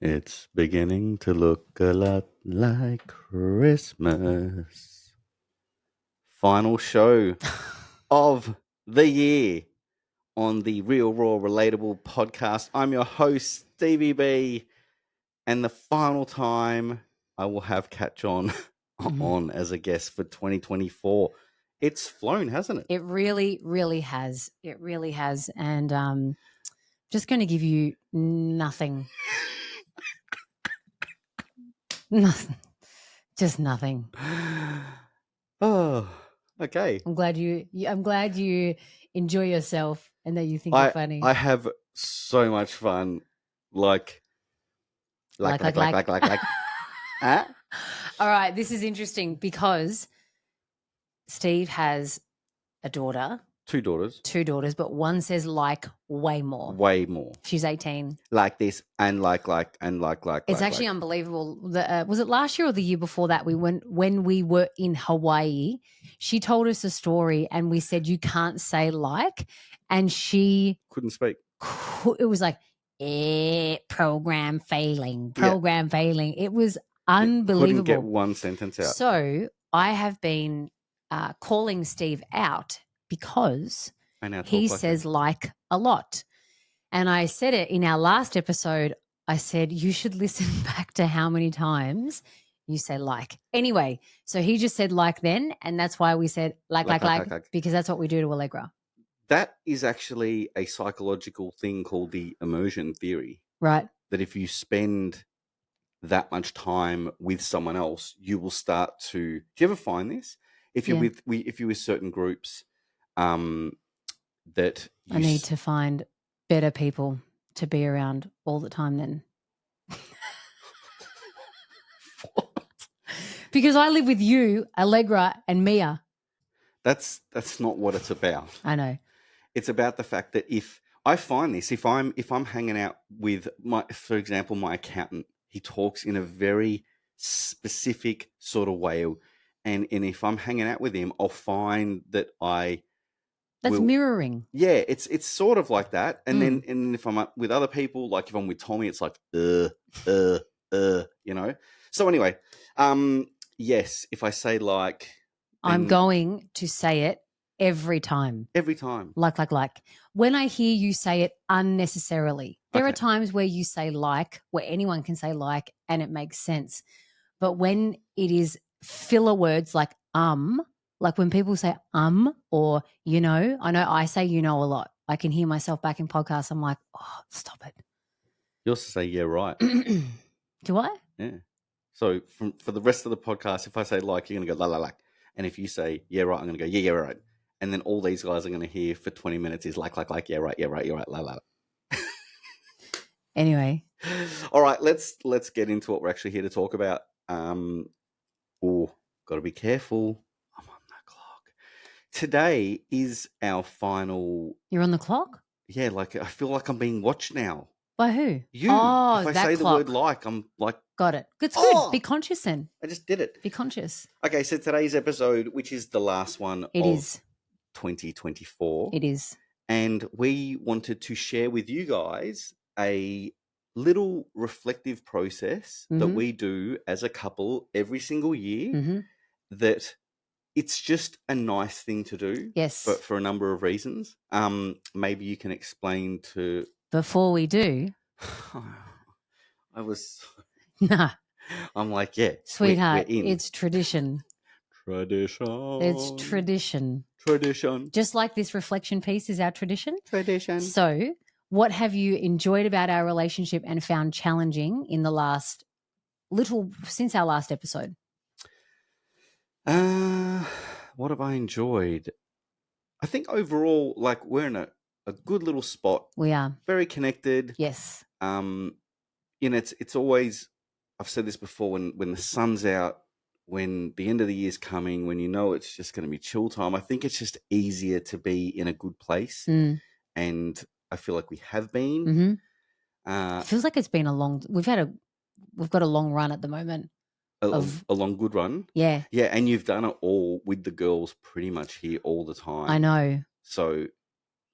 It's beginning to look a lot like Christmas. Final show of the year on the Real Raw Relatable podcast. I'm your host, Stevie B, and the final time I will have Kat John on as a guest for 2024. It's flown, hasn't it? It really, really has. It really has. And just going to give you nothing. Nothing. Just nothing. Oh, okay. I'm glad you enjoy yourself and that you think you're funny. I have so much fun. Like. Huh? All right, this is interesting because Steve has a daughter, two daughters, but one says like way more. way more. She's 18. Like this and like. It's actually unbelievable. Was it last year or the year before that when we were in Hawaii? She told us a story and we said you can't say like, and she couldn't speak. It was like program failing. It was unbelievable. Couldn't get one sentence out. So I have been calling Steve out because he says like a lot. And I said it in our last episode. I said, you should listen back to how many times you say like. Anyway, so he just said like then, and that's why we said like, because that's what we do to Allegra. That is actually a psychological thing called the immersion theory. Right. That if you spend that much time with someone else, you will start to. Do you ever find this? If you're if you're with certain groups, that I need to find better people to be around all the time then. Because I live with you, Allegra, and Mia. That's not what it's about. I know. It's about the fact that if I find this, if I'm hanging out with for example, my accountant, he talks in a very specific sort of way, and if I'm hanging out with him, I'll find that that's mirroring. Yeah, it's sort of like that. And then if I'm with other people, like if I'm with Tommy, it's like you know. So anyway, yes, if I say like, I'm going to say it every time. Every time. Like. When I hear you say it unnecessarily, there are times where you say like, where anyone can say like, and it makes sense. But when it is filler words like when people say or you know, I know I say you know a lot. I can hear myself back in podcasts. I'm like, oh, stop it. You also say yeah, right. Do I? Yeah. So for the rest of the podcast, if I say like, you're going to go la. And if you say yeah, right, I'm going to go yeah, right. And then all these guys are going to hear for 20 minutes is like, yeah, right, you're right, la. Anyway. All right, let's get into what we're actually here to talk about. Got to be careful. I'm on the clock. Today is our final. You're on the clock? Yeah, like I feel like I'm being watched now. By who? You. Oh, if I that say clock. the word like, I'm like. Got it. It's good. Be conscious then. I just did it. Be conscious. Okay, so today's episode, which is the last one of 2024. It is. And we wanted to share with you guys a little reflective process that we do as a couple every single year, that it's just a nice thing to do. Yes. But for a number of reasons. Maybe you can explain to... Before we do... I was... Nah. I'm like, yeah. Sweetheart, we're in. It's tradition. It's tradition. Just like this reflection piece is our tradition. So what have you enjoyed about our relationship and found challenging in the since our last episode? What have I enjoyed? I think overall, like, we're in a good little spot. We are. Very connected. Yes. It's always, I've said this before, when the sun's out, when the end of the year's coming, when you know it's just going to be chill time, I think it's just easier to be in a good place. And I feel like we have been. It feels like it's been we've got a long run at the moment. A long good run. Yeah. Yeah, and you've done it all with the girls pretty much here all the time. I know. So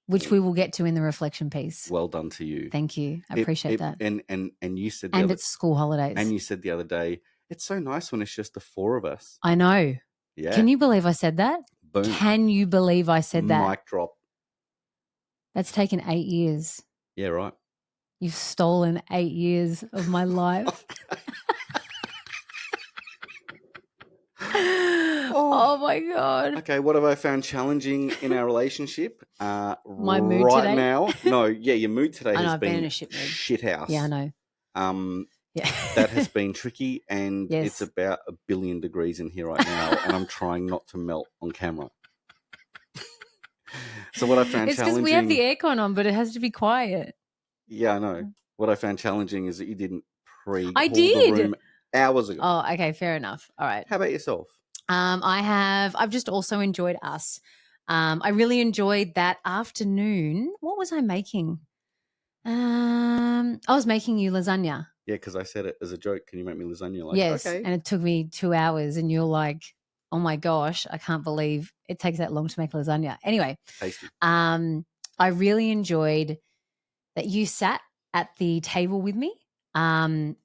which we will get to in the reflection piece. Well done to you. Thank you. I appreciate that. And you said it's school holidays. And you said the other day, it's so nice when it's just the four of us. I know. Yeah. Can you believe I said that? Boom. Can you believe I said that? Mic drop. That's taken 8 years. Yeah, right. You've stolen 8 years of my life. Oh my God. Okay, what have I found challenging in our relationship? My mood right today? now. No, yeah, your mood today has I've been in a shit house. Yeah, I know. Yeah. That has been tricky, and Yes. it's about 1 billion degrees in here right now, and I'm trying not to melt on camera. So what I found It's challenging... because we have the aircon on, but it has to be quiet. Yeah, I know. What I found challenging is that you didn't I the did. room hours ago. Oh, okay, fair enough. All right. How about yourself? I've just also enjoyed us. I really enjoyed that afternoon. What was I making? I was making you lasagna. Yeah, because I said it as a joke. Can you make me lasagna? Like, yes, okay. And it took me 2 hours, and you're like, oh my gosh, I can't believe it takes that long to make lasagna. Anyway, tasty. I really enjoyed that you sat at the table with me and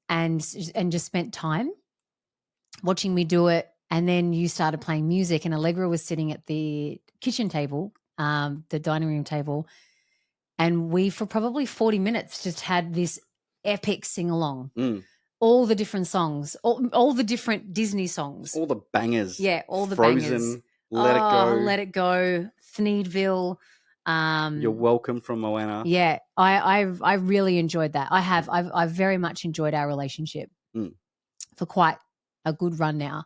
just spent time watching me do it. And then you started playing music, and Allegra was sitting at the kitchen table, the dining room table. And we, for probably 40 minutes, just had this epic sing-along. All the different songs, all the different Disney songs. All the bangers. Yeah, all the Frozen, bangers. Let It Go. Let It Go, Thneedville. You're Welcome from Moana. Yeah, I really enjoyed that. I've very much enjoyed our relationship for quite a good run now.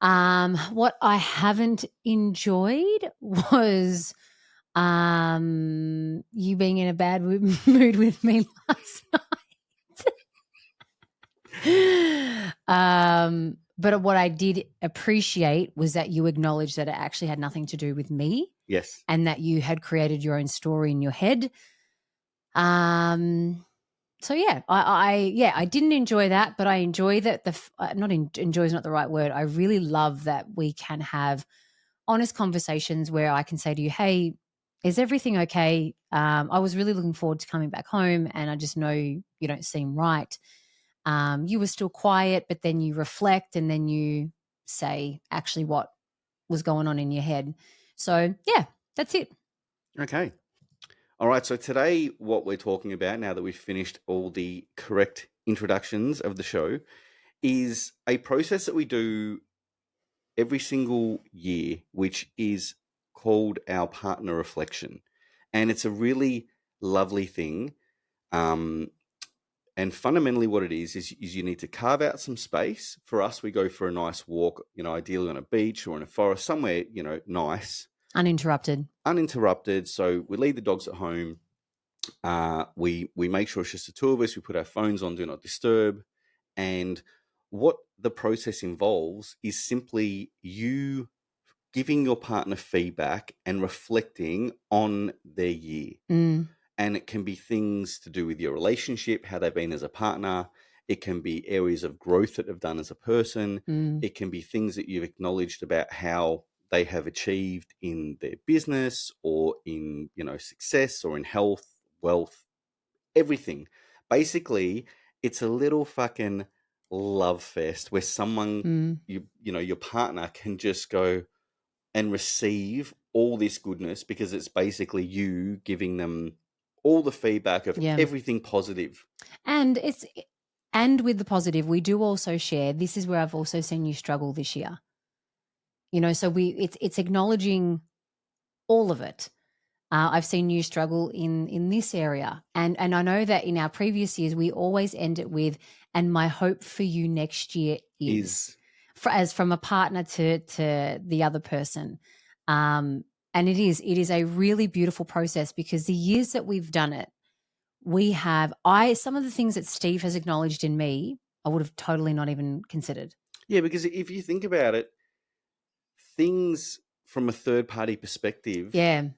What I haven't enjoyed was you being in a bad mood with me last night. But what I did appreciate was that you acknowledged that it actually had nothing to do with me. Yes. And that you had created your own story in your head. So yeah, I didn't enjoy that, but I enjoy that enjoy is not the right word. I really love that we can have honest conversations where I can say to you, hey, is everything okay? I was really looking forward to coming back home, and I just know you don't seem right. You were still quiet, but then you reflect, and then you say actually what was going on in your head. So yeah, that's it. Okay. All right. So today, what we're talking about, now that we've finished all the correct introductions of the show, is a process that we do every single year, which is called our partner reflection. And it's a really lovely thing. And fundamentally what it is you need to carve out some space. For us, we go for a nice walk, ideally on a beach or in a forest, somewhere, nice. Uninterrupted. So we leave the dogs at home. We make sure it's just the two of us. We put our phones on Do Not Disturb. And what the process involves is simply you giving your partner feedback and reflecting on their year. And it can be things to do with your relationship, how they've been as a partner. It can be areas of growth that they've done as a person. It can be things that you've acknowledged about how they have achieved in their business or in, success or in health, wealth, everything. Basically, it's a little fucking love fest where someone, your partner can just go and receive all this goodness, because it's basically you giving them all the feedback of everything positive. And with the positive, we do also share, this is where I've also seen you struggle this year. So it's acknowledging all of it. I've seen you struggle in this area. And I know that in our previous years, we always end it with, and my hope for you next year is. As from a partner to the other person. And it is a really beautiful process, because the years that we've done it, some of the things that Steve has acknowledged in me, I would have totally not even considered. Yeah, because if you think about it, things from a third party perspective, there's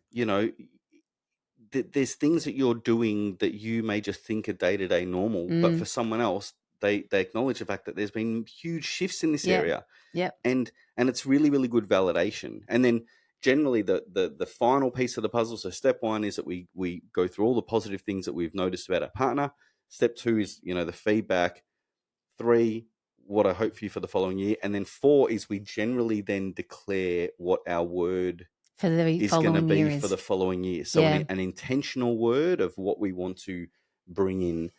things that you're doing that you may just think are day-to-day normal, but for someone else, they acknowledge the fact that there's been huge shifts in this area. Yep. And it's really, really good validation. And then generally the final piece of the puzzle. So step one is that we go through all the positive things that we've noticed about our partner. Step two is, the feedback. 3, what I hope for you for the following year. And then 4 is we generally then declare what our word for the is going to be for the following year. So an intentional word of what we want to bring in.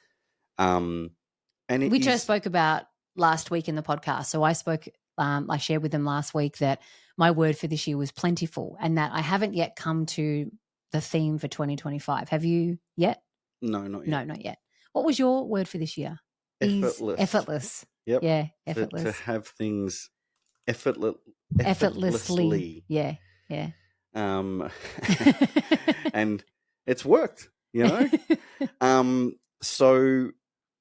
Which I spoke about last week in the podcast. So I shared with them last week that my word for this year was plentiful, and that I haven't yet come to the theme for 2025. Have you yet? No, not yet. No, not yet. What was your word for this year? Effortless. Effortless. Yep. Yeah, effortless. To have things effortlessly. Yeah. And it's worked, So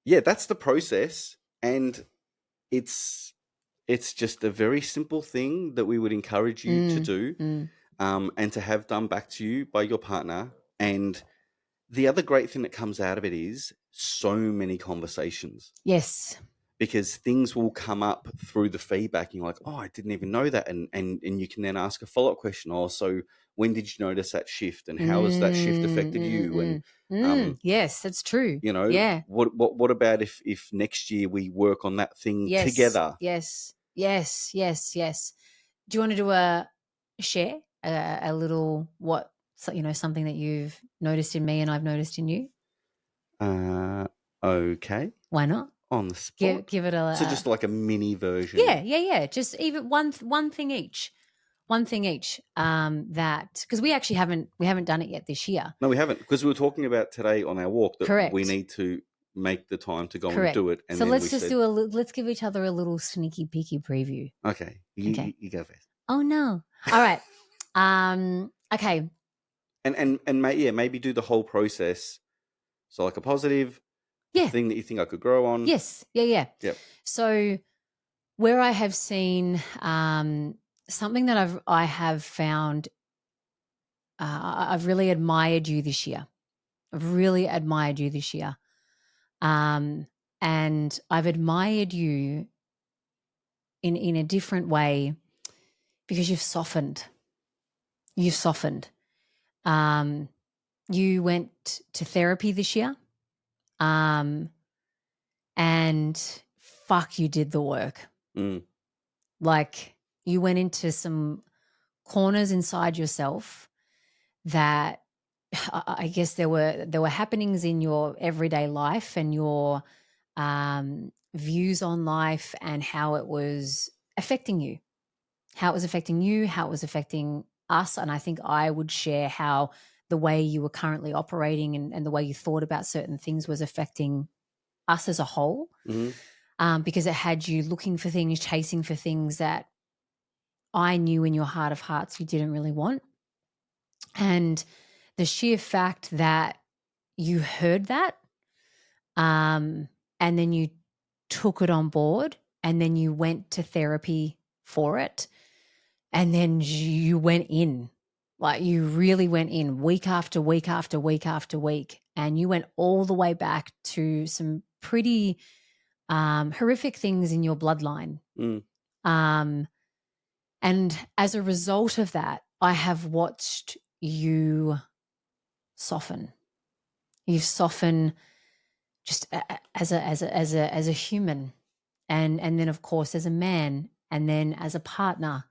yeah, that's the process, and it's just a very simple thing that we would encourage you to do, and to have done back to you by your partner. And the other great thing that comes out of it is so many conversations. Yes. Because things will come up through the feedback, and you're like, oh, I didn't even know that. And you can then ask a follow-up question. Oh, so when did you notice that shift, and how has that shift affected you? And yes, that's true. Yeah. What about if next year we work on that thing together? Yes. Do you want to do a share, a little something that you've noticed in me and I've noticed in you? Okay. Why not? On the spot. Give it a. So just like a mini version. Yeah. Just even one thing each. One thing each. That because we actually haven't done it yet this year. No, we haven't, because we were talking about today on our walk that Correct. we need to make the time to go and do it. And so let's just let's give each other a little sneaky peeky preview. Okay. You go first. Oh no! All right. Okay. And maybe do the whole process. So like a positive thing that you think I could grow on. Yes. Yeah. Yep. So where I have seen something that I have found, I've really admired you this year. And I've admired you in a different way because you've softened. You went to therapy this year. And fuck, you did the work. Like you went into some corners inside yourself that I guess there were happenings in your everyday life and your views on life and how it was affecting you, how it was affecting us. And I think I would share how the way you were currently operating and the way you thought about certain things was affecting us as a whole, because it had you looking for things, chasing for things that I knew in your heart of hearts you didn't really want. And the sheer fact that you heard that, and then you took it on board, and then you went to therapy for it, and then you went in, like you really went in week after week after week after week, and you went all the way back to some pretty horrific things in your bloodline. And as a result of that, I have watched you soften. You've softened just as a human, and then of course as a man, and then as a partner.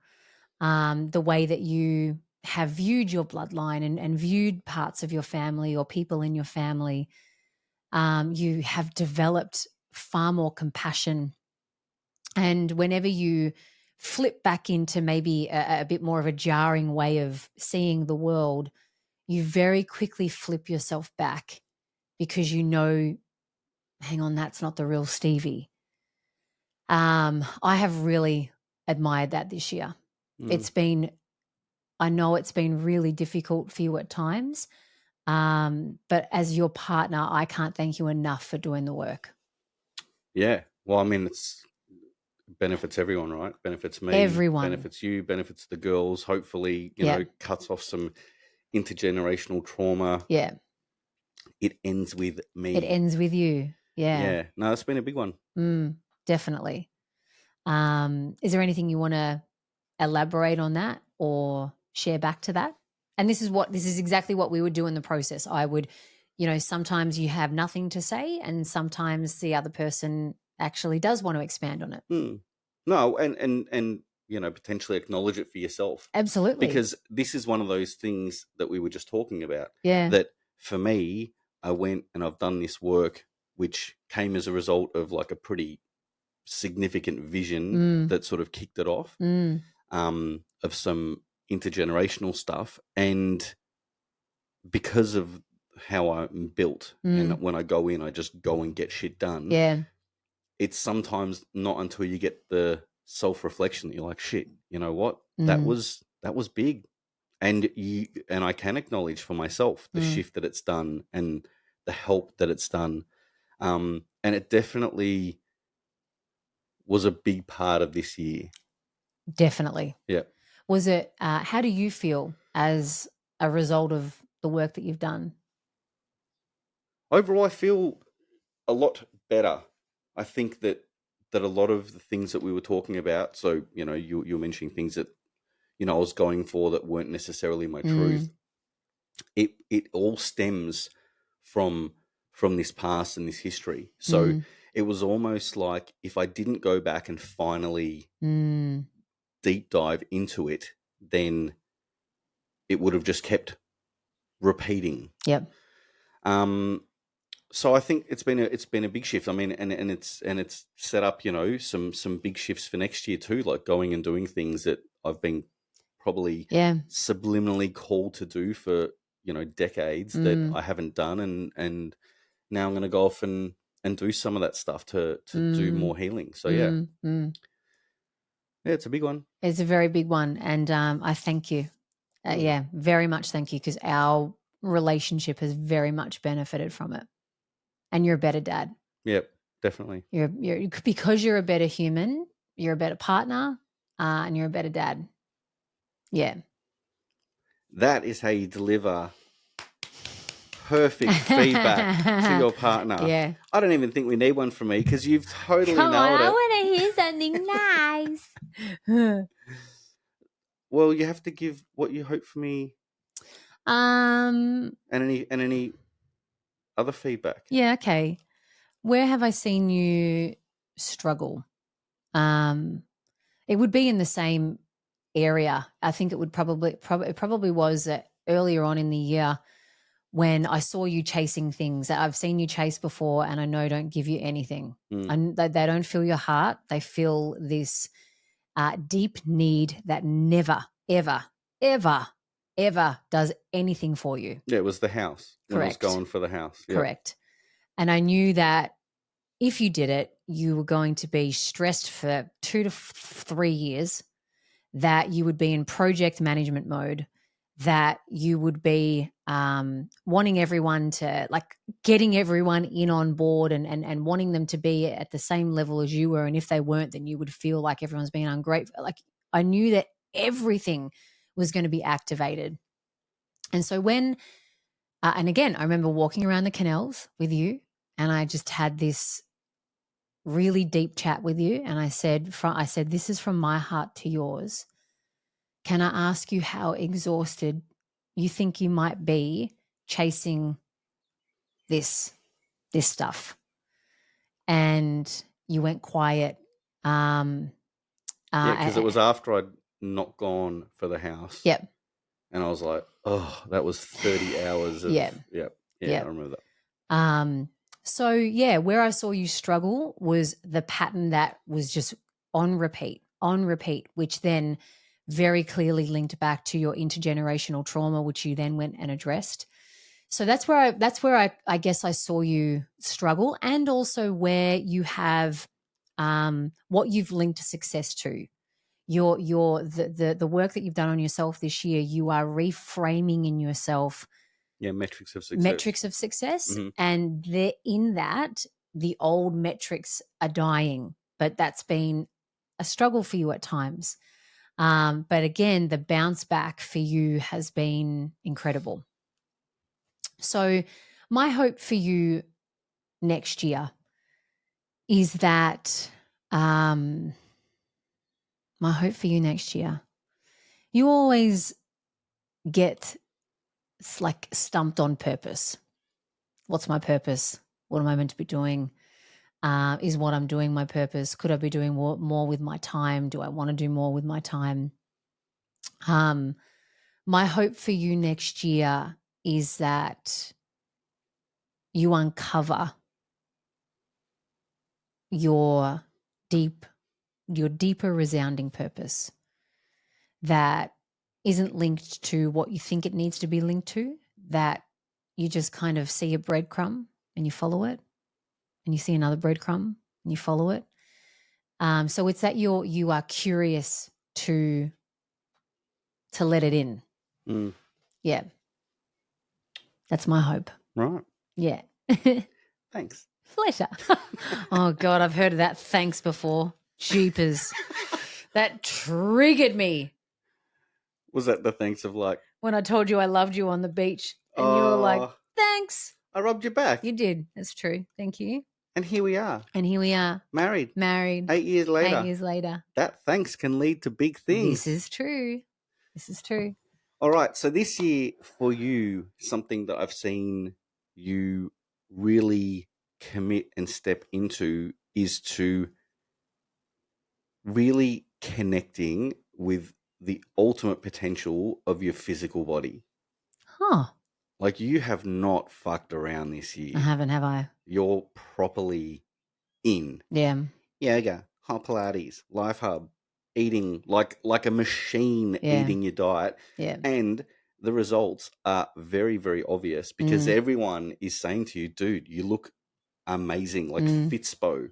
The way that you have viewed your bloodline and viewed parts of your family or people in your family, you have developed far more compassion. And whenever you flip back into maybe a bit more of a jarring way of seeing the world, you very quickly flip yourself back because you know, hang on, that's not the real Stevie. I have really admired that this year. I know it's been really difficult for you at times, but as your partner, I can't thank you enough for doing the work. Yeah. Well, I mean, it's benefits everyone, right? Benefits me, everyone, benefits you, benefits the girls. Hopefully, you know, cuts off some intergenerational trauma. Yeah. It ends with me. It ends with you. Yeah. Yeah. No, it's been a big one. Definitely. Is there anything you want to elaborate on that, or share back to that. And this is exactly what we would do in the process. I would, sometimes you have nothing to say, and sometimes the other person actually does want to expand on it. No, and potentially acknowledge it for yourself. Absolutely. Because this is one of those things that we were just talking about. Yeah. That for me, I went and I've done this work, which came as a result of like a pretty significant vision that sort of kicked it off, of some intergenerational stuff. And because of how I'm built, and when I go in, I just go and get shit done. Yeah. It's sometimes not until you get the self-reflection that you're like, shit, you know what? That was big. And I can acknowledge for myself the shift that it's done and the help that it's done. And it definitely was a big part of this year. Definitely. Yeah. Was it, how do you feel as a result of the work that you've done? Overall, I feel a lot better. I think that a lot of the things that we were talking about, so, you were mentioning things that, I was going for that weren't necessarily my truth. It all stems from this past and this history. So it was almost like if I didn't go back and finally deep dive into it, then it would have just kept repeating. Yep. So I think it's been a big shift. I mean, and it's set up, some big shifts for next year too, like going and doing things that I've been probably subliminally called to do for, decades that I haven't done, and now I'm going to go off and do some of that stuff to do more healing. So yeah, it's a big one. It's a very big one, and I thank you. Yeah, very much thank you, because our relationship has very much benefited from it. And you're a better dad. Yep, definitely. Because you're a better human, you're a better partner, and you're a better dad. Yeah. That is how you deliver perfect feedback to your partner. Yeah. I don't even think we need one from me, because you've totally Come nailed on, it. I want to hear something nice. Well, you have to give what you hope for me. And any other feedback. Yeah, okay. Where have I seen you struggle? It would be in the same area. I think it would probably was earlier on in the year when I saw you chasing things that I've seen you chase before, and I know don't give you anything. And they don't fill your heart. They fill this deep need that never, ever, ever, ever does anything for you. Yeah, it was the house. Correct. When I was going for the house. Yep. Correct. And I knew that if you did it, you were going to be stressed for 2 to 3 years, that you would be in project management mode, that you would be wanting everyone to, like, getting everyone in on board and wanting them to be at the same level as you were. And if they weren't, then you would feel like everyone's being ungrateful. Like, I knew that everything was going to be activated. And so when, and again, I remember walking around the canals with you, and I just had this really deep chat with you. And I said, this is from my heart to yours. Can I ask you how exhausted you think you might be chasing this stuff? And you went quiet. Yeah, because it was after I'd not gone for the house. Yep. And I was like, oh, that was 30 hours of Yep. Yeah, I remember that. So yeah, where I saw you struggle was the pattern that was just on repeat, which then very clearly linked back to your intergenerational trauma, which you then went and addressed. So that's where I guess I saw you struggle, and also where you have what you've linked success to. The work that you've done on yourself this year, you are reframing in yourself. Yeah, metrics of success. Mm-hmm. And in that, the old metrics are dying, but that's been a struggle for you at times. But again, the bounce back for you has been incredible. So my hope for you next year is that, you always get like stumped on purpose. What's my purpose? What am I meant to be doing? Is what I'm doing my purpose? Could I be doing more with my time? Do I want to do more with my time? My hope for you next year is that you uncover your deeper resounding purpose that isn't linked to what you think it needs to be linked to, that you just kind of see a breadcrumb and you follow it, and you see another breadcrumb and you follow it. So it's that you are curious to let it in. Yeah. That's my hope. Right. Yeah. Thanks. Pleasure. Oh, God, I've heard of that thanks before. Jeepers. That triggered me. Was that the thanks of like? When I told you I loved you on the beach and you were like, thanks. I rubbed your back. You did. That's true. Thank you. And here we are. Married. 8 years later. 8 years later. That thanks can lead to big things. This is true. All right. So this year for you, something that I've seen you really commit and step into is to really connecting with the ultimate potential of your physical body. Huh. Like you have not fucked around this year. I haven't, have I? You're properly in. Yeah. Yoga, hot Pilates, Life Hub, eating like a machine, eating your diet. Yeah. And the results are very, very obvious because everyone is saying to you, dude, you look amazing, like Fitspo.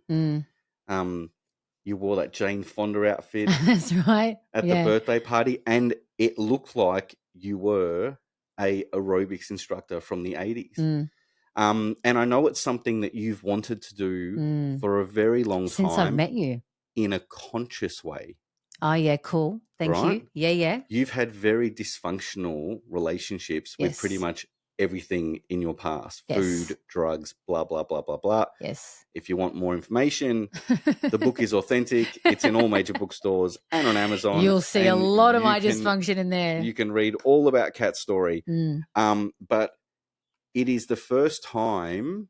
You wore that Jane Fonda outfit. That's right. At the birthday party, and it looked like you were a aerobics instructor from the 80s. And I know it's something that you've wanted to do for a very long time. Since I've met you. In a conscious way. Oh, yeah, cool. Thank you. Yeah. You've had very dysfunctional relationships with pretty much everything in your past. Yes. Food, drugs, blah, blah, blah, blah, blah. Yes. If you want more information, the book is authentic. It's in all major bookstores and on Amazon. You'll see a lot of my dysfunction in there. You can read all about Kat's story. But it is the first time,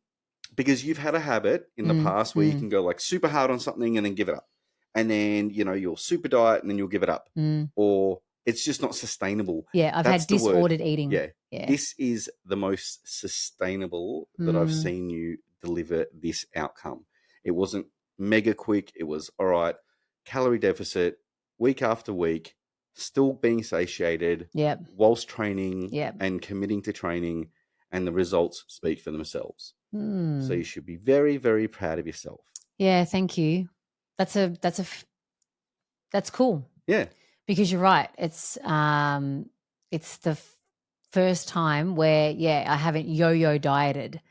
because you've had a habit in the past where you can go like super hard on something and then give it up. And then, you'll super diet and then you'll give it up. Or it's just not sustainable. Yeah, I've had disordered eating. Yeah. This is the most sustainable that I've seen you deliver this outcome. It wasn't mega quick. It was, all right, calorie deficit, week after week, still being satiated whilst training and committing to training, and the results speak for themselves. So you should be very, very proud of yourself. Yeah, thank you. That's cool. Yeah. Because you're right. It's the first time where, I haven't yo-yo dieted.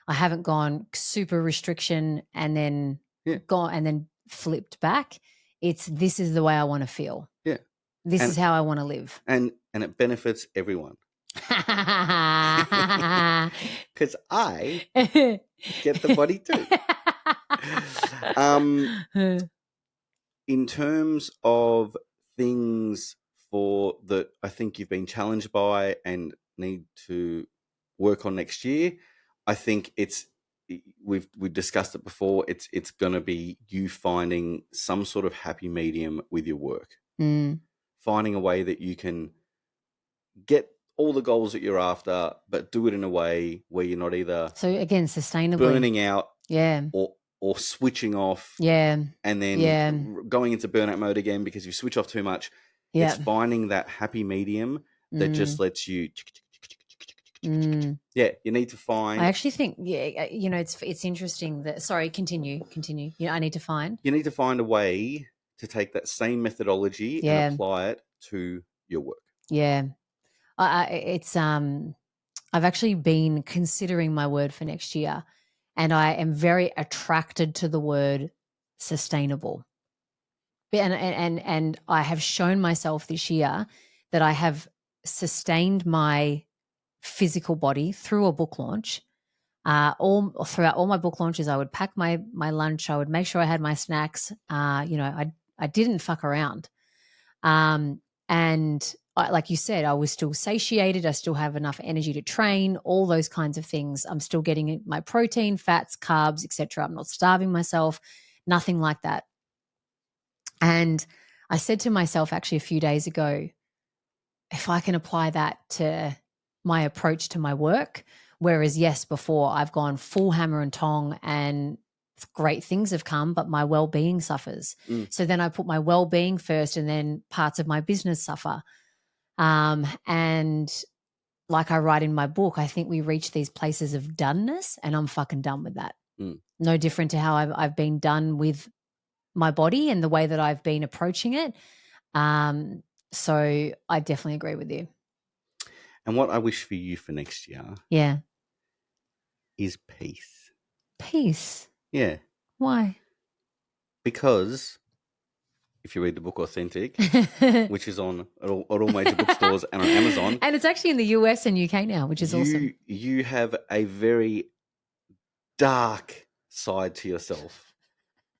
I haven't gone super restriction and then gone and then flipped back. This is the way I want to feel. Yeah. This is how I want to live. And it benefits everyone. Because I get the body too. In terms of things that I think you've been challenged by and need to work on next year, I think we've discussed it before. It's going to be you finding some sort of happy medium with your work, finding a way that you can get all the goals that you're after, but do it in a way where you're not either sustainably burning out, or switching off, and then going into burnout mode again because you switch off too much. Yeah. It's finding that happy medium that just lets you. Yeah, you need to find. I actually think, it's interesting that. Sorry, continue. I need to find. You need to find a way to take that same methodology and apply it to your work. Yeah, I've actually been considering my word for next year, and I am very attracted to the word sustainable. And I have shown myself this year that I have sustained my physical body through a book launch. Throughout all my book launches, I would pack my lunch. I would make sure I had my snacks. I didn't fuck around. And like you said, I was still satiated. I still have enough energy to train, all those kinds of things. I'm still getting my protein, fats, carbs, etc. I'm not starving myself, nothing like that. And I said to myself actually a few days ago, if I can apply that to my approach to my work, whereas yes, before I've gone full hammer and tong and great things have come, but my well-being suffers. So then I put my well-being first and then parts of my business suffer. And like I write in my book, I think we reach these places of doneness, and I'm fucking done with that. No different to how I've been done with my body and the way that I've been approaching it. So I definitely agree with you. And what I wish for you for next year is peace. Peace? Yeah. Why? Because if you read the book Authentic, which is on at all major bookstores and on Amazon. And it's actually in the US and UK now, which is awesome. You have a very dark side to yourself.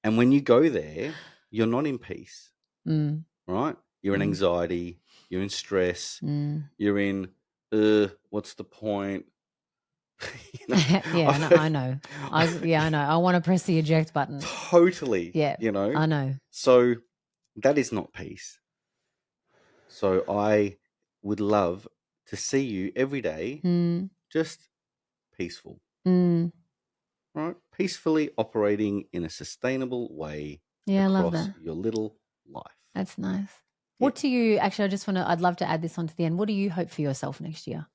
And when you go there, you're not in peace, right? You're in anxiety, you're in stress, you're in, what's the point? Yeah, I know. I know. I want to press the eject button. Totally. Yeah, I know. So that is not peace. So I would love to see you every day just peaceful. Right? Peacefully operating in a sustainable way across your little life. That's nice. Yeah. What do you, actually, I'd love to add this on to the end. What do you hope for yourself next year?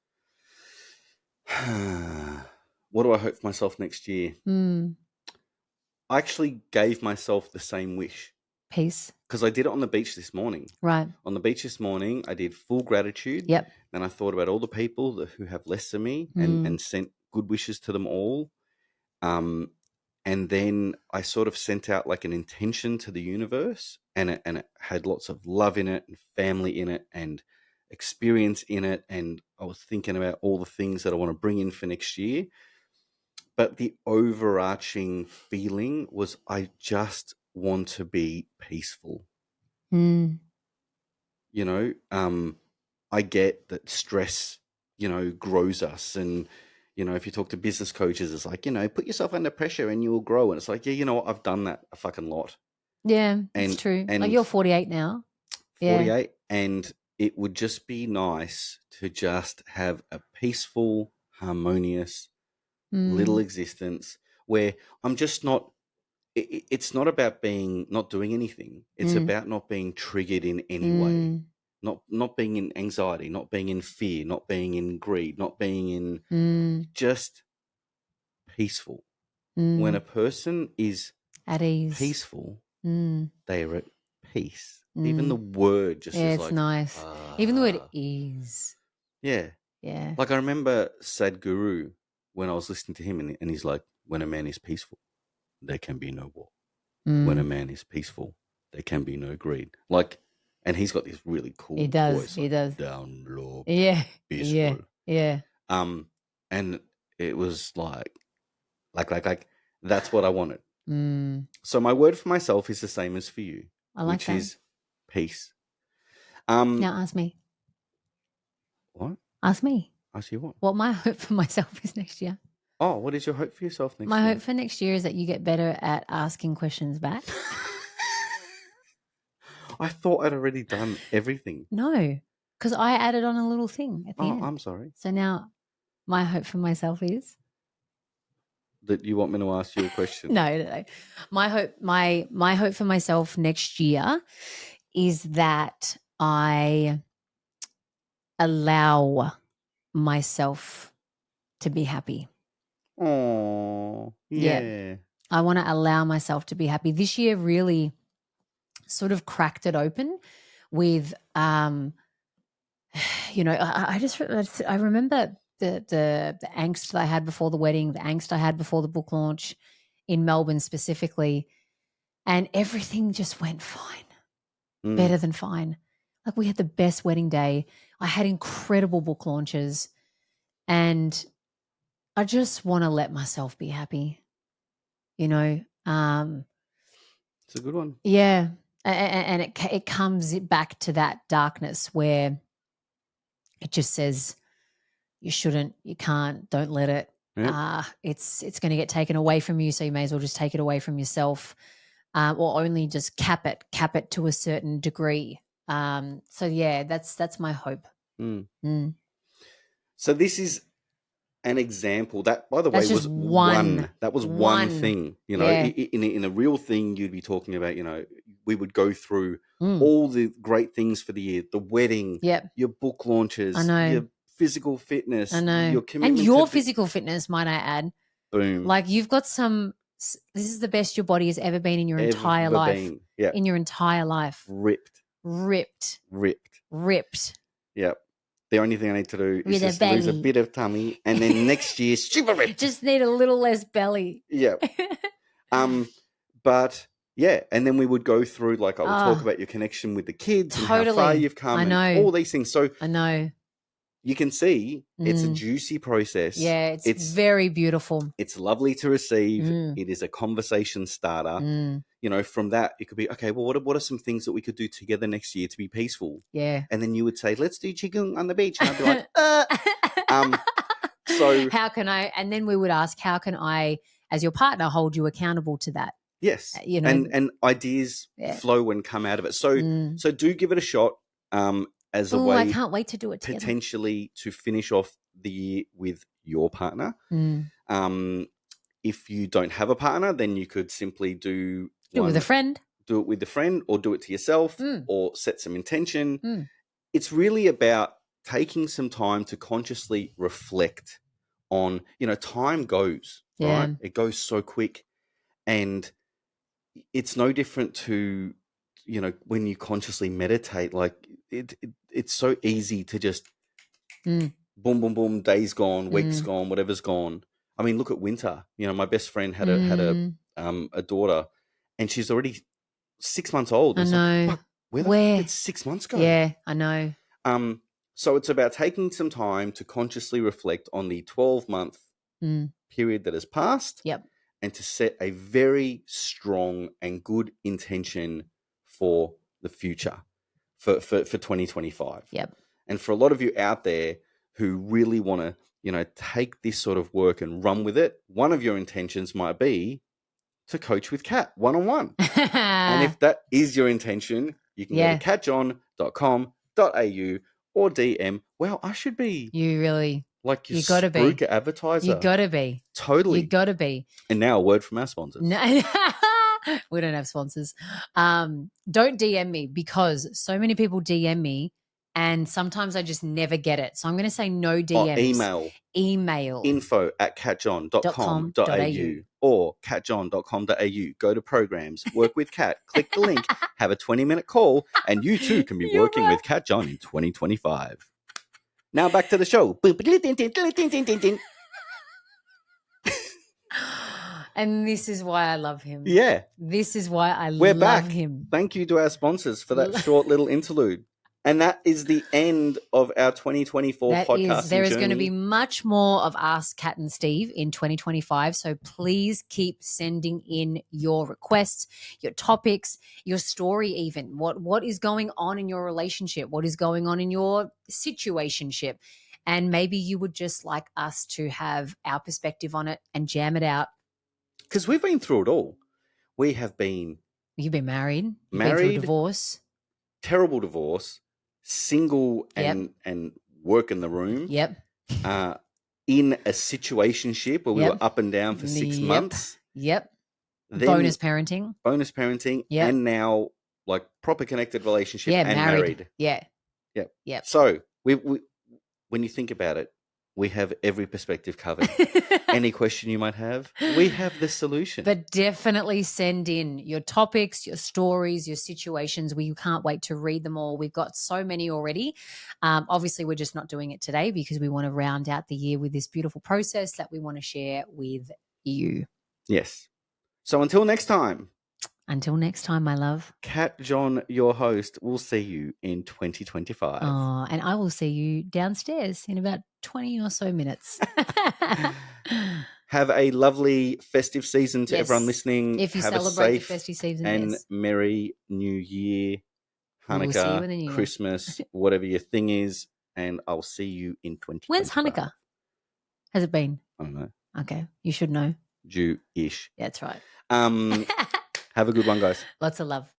What do I hope for myself next year? I actually gave myself the same wish. Peace. Because I did it on the beach this morning. Right. On the beach this morning, I did full gratitude. Yep. And I thought about all the people who have less than me and sent good wishes to them all. And then I sort of sent out like an intention to the universe, and it had lots of love in it and family in it and experience in it. And I was thinking about all the things that I want to bring in for next year. But the overarching feeling was I just want to be peaceful. You know, I get that stress, grows us. And, if you talk to business coaches, it's like, put yourself under pressure and you will grow. And it's like, yeah, you know what? I've done that a fucking lot. Yeah, it's true. And like you're 48 now. 48. Yeah. And it would just be nice to just have a peaceful, harmonious little existence where I'm just not, it's not about not doing anything. It's about not being triggered in any way. Not being in anxiety, not being in fear, not being in greed, not being in just peaceful. When a person is at ease, peaceful, they are at peace. Even the word just is it's like nice. Even the word ease. Yeah. Yeah. Like I remember Sadhguru when I was listening to him and he's like, when a man is peaceful, there can be no war. When a man is peaceful, there can be no greed. Like, and he's got this really cool voice. He does. Down low. Yeah. Peaceful. Yeah. And it was like that's what I wanted. So my word for myself is the same as for you, which is peace. Now ask me. What? Ask me. Ask you what? What my hope for myself is next year. Oh, what is your hope for yourself next year? My hope for next year is that you get better at asking questions back. I thought I'd already done everything. No, because I added on a little thing at the end. I'm sorry. So now my hope for myself is that you want me to ask you a question. No. My hope for myself next year is that I allow myself to be happy. Oh, yeah. I want to allow myself to be happy. This year really sort of cracked it open with, I remember the angst that I had before the wedding, the angst I had before the book launch in Melbourne specifically, and everything just went fine, better than fine. Like we had the best wedding day. I had incredible book launches, and I just want to let myself be happy, It's a good one. Yeah. And it comes back to that darkness where it just says you shouldn't, you can't, don't let it. Yeah. It's going to get taken away from you, so you may as well just take it away from yourself, or only just cap it to a certain degree. So yeah, that's my hope. So this is an example that, by the way, was one thing. You know, yeah. in a real thing, you'd be talking about, you know, we would go through all the great things for the year: the wedding, your book launches, your physical fitness, your commitment, and your physical fitness, might I add. Boom! Like, you've got some. This is the best your body has ever been in your entire life. Yeah, in your entire life. Ripped. Yep. The only thing I need to do is just lose a bit of tummy, and then next year, super ripped. Just need a little less belly. Yeah. But yeah, and then we would go through, like, I would talk about your connection with the kids and how far you've come, and all these things. So I know. You can see it's a juicy process. Yeah, it's very beautiful. It's lovely to receive. It is a conversation starter. You know, from that, it could be, okay, well, what are some things that we could do together next year to be peaceful? Yeah. And then you would say, let's do qigong on the beach. And I'd be like, so how can I, and then we would ask, how can I, as your partner, hold you accountable to that? Yes. You know, and ideas flow and come out of it. So do give it a shot. As a way, I can't wait to do it together. Potentially to finish off the year with your partner. If you don't have a partner, then you could simply do it with a friend. Do it with a friend, or do it to yourself, or set some intention. It's really about taking some time to consciously reflect on, you know, time goes, right? It goes so quick, and it's no different to, you know, when you consciously meditate. Like, it's so easy to just boom, boom, boom, days gone, weeks gone, whatever's gone. I mean, look at winter. You know, my best friend had a daughter, and she's already 6 months old. I know. Like, where the fuck did 6 months go? Yeah, I know. So it's about taking some time to consciously reflect on the 12-month period that has passed. Yep. And to set a very strong and good intention for the future, for 2025. Yep. And for a lot of you out there who really want to, you know, take this sort of work and run with it, one of your intentions might be to coach with Kat one-on-one. And if that is your intention, you can go to katjohn.com.au or DM. Wow, I should be. You really. Like your Spruker advertiser. You got to be. Totally. You got to be. And now a word from our sponsors. No, we don't have sponsors. Don't DM me, because so many people DM me and sometimes I just never get it. So I'm going to say no DMs. Email. info@katjohn.com.au or katjohn.com.au. Go to programs, work with Kat, click the link, have a 20-minute call, and you too can be working with Kat John in 2025. Now back to the show. And this is why I love him. Yeah. This is why I We're love back. him. Thank you to our sponsors for that short little interlude. And that is the end of our 2024 podcasting There is journey. going to be much more of Ask Kat and Steve in 2025. So please keep sending in your requests, your topics, your story even. What is going on in your relationship? What is going on in your situationship? And maybe you would just like us to have our perspective on it and jam it out. Because we've been through it all. We have been... You've been married. You've been through a divorce. Terrible divorce. Single and work in the room. Yep. In a situationship where we were up and down for 6 months. Yep. Then, bonus parenting. Yep. And now, like, proper connected relationship and married. Yeah. Yep. So we when you think about it, we have every perspective covered. Any question you might have, we have the solution. But definitely send in your topics, your stories, your situations. We can't wait to read them all. We've got so many already. Obviously, we're just not doing it today because we want to round out the year with this beautiful process that we want to share with you. Yes. So until next time. Until next time, my love. Kat John, your host, will see you in 2025. Oh, and I will see you downstairs in about 20 or so minutes. Have a lovely festive season to everyone listening. If you have celebrate a safe the festive season. And Merry New Year, Hanukkah, Christmas, whatever your thing is. and I'll see you in 2025. When's Hanukkah? Has it been? I don't know. Okay, you should know. Jewish. Yeah, that's right. Have a good one, guys. Lots of love.